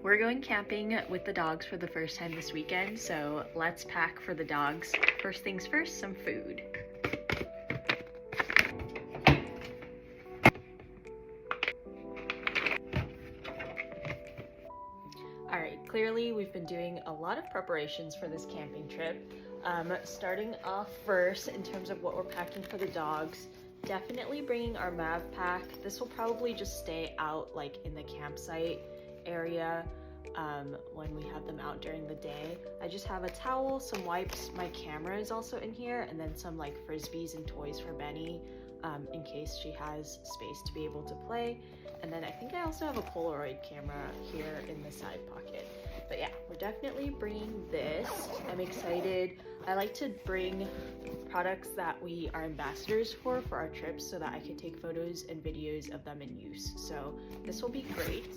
We're going camping with the dogs for the first time this weekend, so let's pack for the dogs. First things first, some food. Alright, clearly we've been doing a lot of preparations for this camping trip. Starting off first, in terms of what we're packing for the dogs, definitely bringing our Mav pack. This will probably just stay out like in the campsite area when we have them out during the day. I just have a towel, some wipes, my camera is also in here, and then some like frisbees and toys for Benny in case she has space to be able to play. And then I think I also have a Polaroid camera here in the side pocket. But yeah, we're definitely bringing this. I'm excited. I like to bring products that we are ambassadors for our trips so that I can take photos and videos of them in use. So this will be great.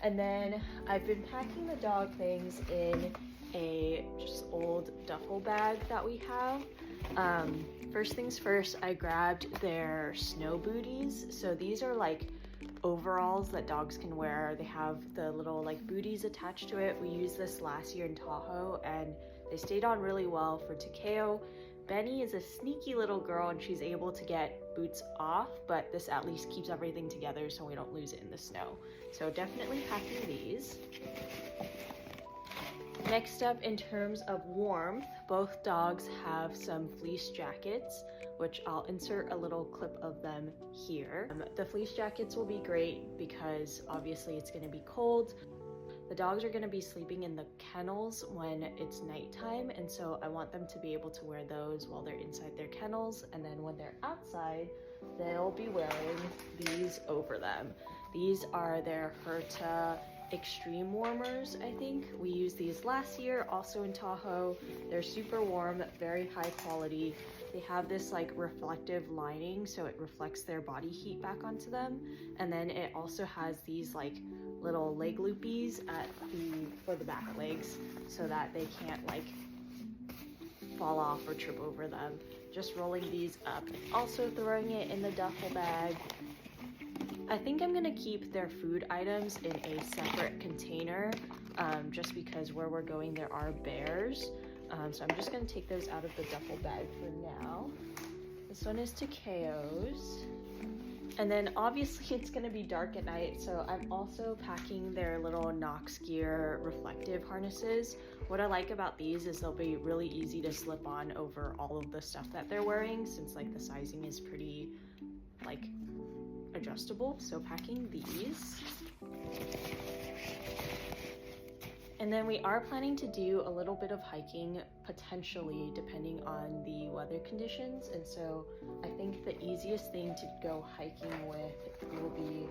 And then I've been packing the dog things in a just old duffel bag that we have. First things first, I grabbed their snow booties. So these are like overalls that dogs can wear. They have the little like booties attached to it. We used this last year in Tahoe and they stayed on really well for Takeo. Benny is a sneaky little girl and she's able to get boots off, but this at least keeps everything together so we don't lose it in the snow. So definitely packing these. Next up, in terms of warmth, both dogs have some fleece jackets, which I'll insert a little clip of them here. The fleece jackets will be great because obviously it's going to be cold. The dogs are going to be sleeping in the kennels when it's nighttime, and so I want them to be able to wear those while they're inside their kennels, and then when they're outside, they'll be wearing these over them. These are their Herta Extreme Warmers, I think. We used these last year, also in Tahoe. They're super warm, very high quality. They have this like reflective lining, so it reflects their body heat back onto them. And then it also has these like little leg loopies for the back legs so that they can't like fall off or trip over them. Just rolling these up, also throwing it in the duffel bag. I think I'm gonna keep their food items in a separate container just because where we're going there are bears. So I'm just gonna take those out of the duffel bag for now. This one is Takeo's. And then obviously it's gonna be dark at night, so I'm also packing their little Nox Gear reflective harnesses. What I like about these is they'll be really easy to slip on over all of the stuff that they're wearing, since like the sizing is pretty like adjustable. So packing these. And then we are planning to do a little bit of hiking, potentially, depending on the weather conditions. And so I think the easiest thing to go hiking with will be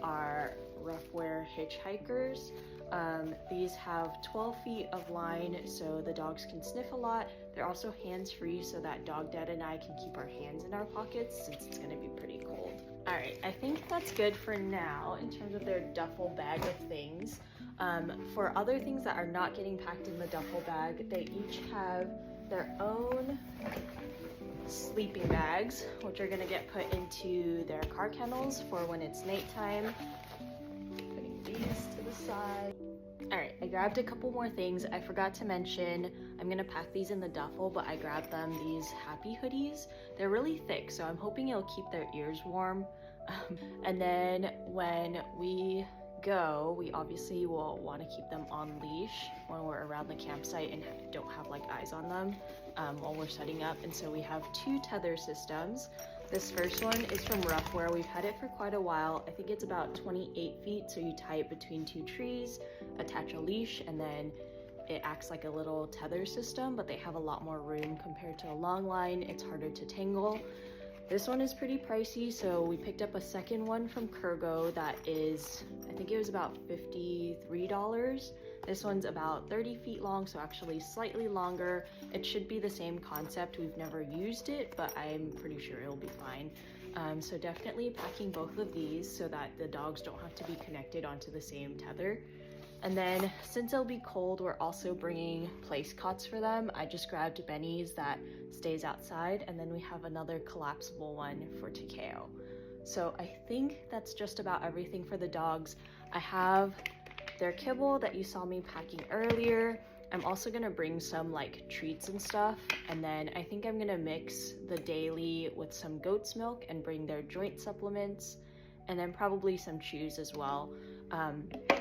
our rough wear hitchhikers. These have 12 feet of line, so the dogs can sniff a lot. They're also hands-free, so that dog dad and I can keep our hands in our pockets since it's gonna be pretty cold. All right, I think that's good for now in terms of their duffel bag of things. For other things that are not getting packed in the duffel bag, they each have their own sleeping bags, which are gonna get put into their car kennels for when it's nighttime. Putting these to the side. All right, I grabbed a couple more things. I forgot to mention, I'm gonna pack these in the duffel, but I grabbed them these happy hoodies. They're really thick, so I'm hoping it'll keep their ears warm. And then when we go, we obviously will want to keep them on leash when we're around the campsite and don't have like eyes on them while we're setting up. And so we have two tether systems. This first one is from Roughwear. We've had it for quite a while. I think it's about 28 feet, so you tie it between two trees, attach a leash, and then it acts like a little tether system, but they have a lot more room compared to a long line. It's harder to tangle. This one is pretty pricey, so we picked up a second one from Kurgo that is, I think it was about $53. This one's about 30 feet long, so actually slightly longer. It should be the same concept. We've never used it, but I'm pretty sure it'll be fine. So definitely packing both of these so that the dogs don't have to be connected onto the same tether. And then since it'll be cold, we're also bringing place cots for them. I just grabbed Benny's that stays outside, and then we have another collapsible one for Takeo. So I think that's just about everything for the dogs. I have their kibble that you saw me packing earlier. I'm also gonna bring some like treats and stuff, and then I think I'm gonna mix the daily with some goat's milk and bring their joint supplements, and then probably some chews as well.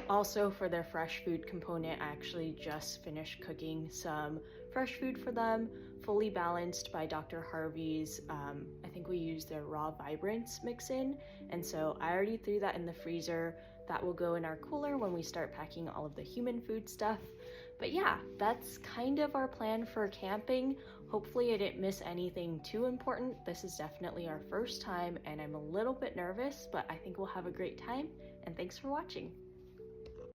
Also for their fresh food component, I actually just finished cooking some fresh food for them, fully balanced by Dr. Harvey's. I think we used their raw vibrance mix-in, and so I already threw that in the freezer. That will go in our cooler when we start packing all of the human food stuff. But yeah, that's kind of our plan for camping. Hopefully I didn't miss anything too important. This is definitely our first time and I'm a little bit nervous, but I think we'll have a great time, and thanks for watching.